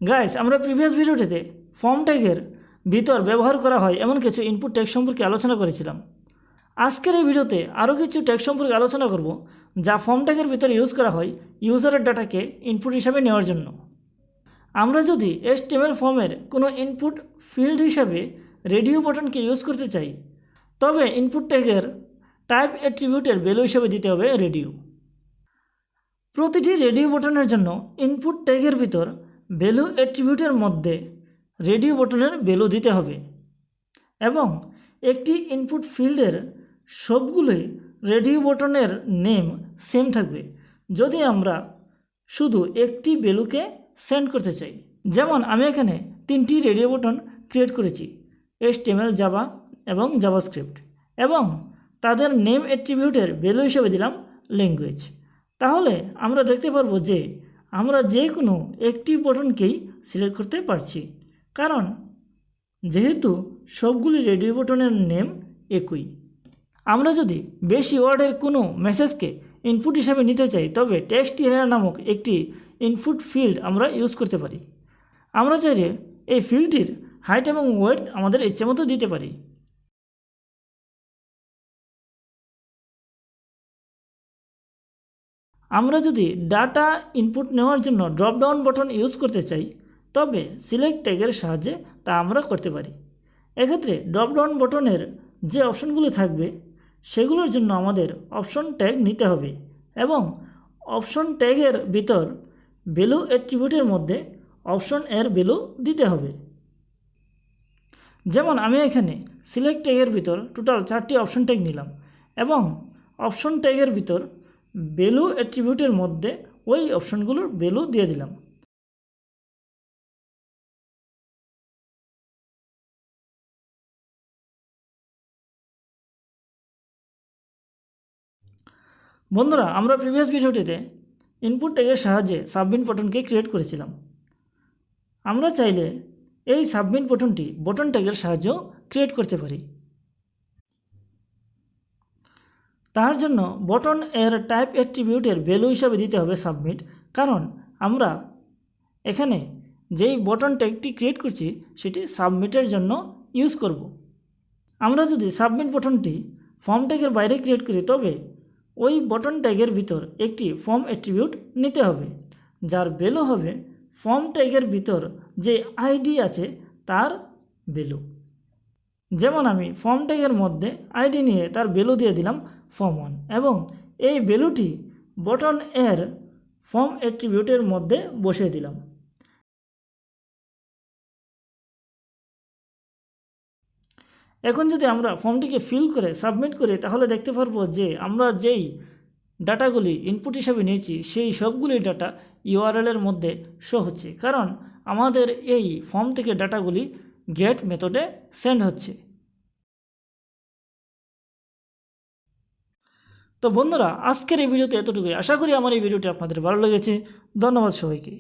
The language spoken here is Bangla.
গাইস, আমরা প্রিভিয়াস ভিডিওটিতে ফর্ম ট্যাগের ভিতর ব্যবহার করা হয় এমন কিছু ইনপুট ট্যাগ সম্পর্কে আলোচনা করেছিলাম। আজকের এই ভিডিওতে আরও কিছু ট্যাগ সম্পর্কে আলোচনা করব যা ফর্ম ট্যাগের ভিতরে ইউজ করা হয় ইউজারের ডাটাকে ইনপুট হিসাবে নেওয়ার জন্য। আমরা যদি HTML ফর্মের কোনো ইনপুট ফিল্ড হিসাবে রেডিও বাটনকে ইউজ করতে চাই, তবে ইনপুট ট্যাগের টাইপ অ্যাট্রিবিউটের ভ্যালু হিসাবে দিতে হবে রেডিও। প্রতিটি রেডিও বাটনের জন্য ইনপুট ট্যাগের ভিতর ভ্যালু অ্যাট্রিবিউটের মধ্যে রেডিও বাটনের ভ্যালু দিতে হবে এবং একটি ইনপুট ফিল্ডের সবগুলোই রেডিও বাটনের নেম সেম থাকবে যদি আমরা শুধু একটি ভ্যালুকে সেন্ড করতে চাই। যেমন আমি এখানে 3টি রেডিও বাটন ক্রিয়েট করেছি, HTML, জাভা এবং জাভাস্ক্রিপ্ট, এবং তাদের নেম অ্যাট্রিবিউটের ভ্যালু হিসেবে দিলাম ল্যাঙ্গুয়েজ। তাহলে আমরা দেখতে পারবো যে আমরা যে কোনো একটি বাটনকেই সিলেক্ট করতে পারছি, কারণ যেহেতু সবগুলি রেডিও বাটনের নেম একই। আমরা যদি বেশি ওয়ার্ডের কোনো মেসেজকে ইনপুট হিসাবে নিতে চাই, তবে টেক্সট এরিয়া নামক একটি ইনপুট ফিল্ড আমরা ইউজ করতে পারি। আমরা চাইলে এই ফিল্ডটির হাইট এবং ওয়েট আমাদের ইচ্ছে মতো দিতে পারি। আমরা যদি ডাটা ইনপুট নেওয়ার জন্য ড্রপডাউন বাটন ইউজ করতে চাই, তবে সিলেক্ট ট্যাগের সাহায্যে তা আমরা করতে পারি। এক্ষেত্রে ড্রপডাউন বাটনের যে অপশনগুলো থাকবে সেগুলোর জন্য আমাদের অপশন ট্যাগ নিতে হবে এবং অপশন ট্যাগের ভিতর ভ্যালু অ্যাট্রিবিউটের মধ্যে অপশন এর ভ্যালু দিতে হবে। যেমন আমি এখানে সিলেক্ট ট্যাগের ভিতর টোটাল 4টি অপশন ট্যাগ নিলাম এবং অপশন ট্যাগের ভিতর ভ্যালু অ্যাট্রিবিউটের মধ্যে ওই অপশনগুলোর ভ্যালু দিয়ে দিলাম। বন্ধুরা, আমরা প্রিভিয়াস ভিডিওটিতে ইনপুট ট্যাগের সাহায্যে সাবমিট বাটনকে ক্রিয়েট করেছিলাম। আমরা চাইলে এই সাবমিট বাটনটি বটন ট্যাগের সাহায্যেও ক্রিয়েট করতে পারি। তার জন্য বটন এর টাইপ অ্যাট্রিবিউটের ভ্যালু হিসাবে দিতে হবে সাবমিট, কারণ আমরা এখানে যেই বটন ট্যাগটি ক্রিয়েট করছি সেটি সাবমিটের জন্য ইউজ করব। আমরা যদি সাবমিট বটনটি ফর্ম ট্যাগের বাইরে ক্রিয়েট করি, তবে ওই বটন ট্যাগের ভিতর একটি ফর্ম অ্যাট্রিবিউট নিতে হবে যার ভ্যালু হবে ফর্ম ট্যাগের ভিতর যে আইডি আছে তার ভ্যালু। যেমন আমি ফর্ম ট্যাগের মধ্যে আইডি নিয়ে তার ভ্যালু দিয়ে দিলাম form1 এবং এই ভ্যালুটি বটন এর ফর্ম অ্যাট্রিবিউটের মধ্যে বসিয়ে দিলাম। এখন যদি আমরা ফর্মটিকে ফিল করে সাবমিট করি, তাহলে দেখতে পারবো যে আমরা যেই ডাটাগুলি ইনপুট হিসাবে নিয়েছি সেই সবগুলি ডাটা URL এর মধ্যে শো হচ্ছে, কারণ আমাদের এই ফর্ম থেকে ডাটাগুলি গেট মেথডে সেন্ড হচ্ছে। তো বন্ধুরা, আজকের এই ভিডিওতে এতটুকুই। আশা করি আমার এই ভিডিওটি আপনাদের ভালো লেগেছে। ধন্যবাদ সবাইকে।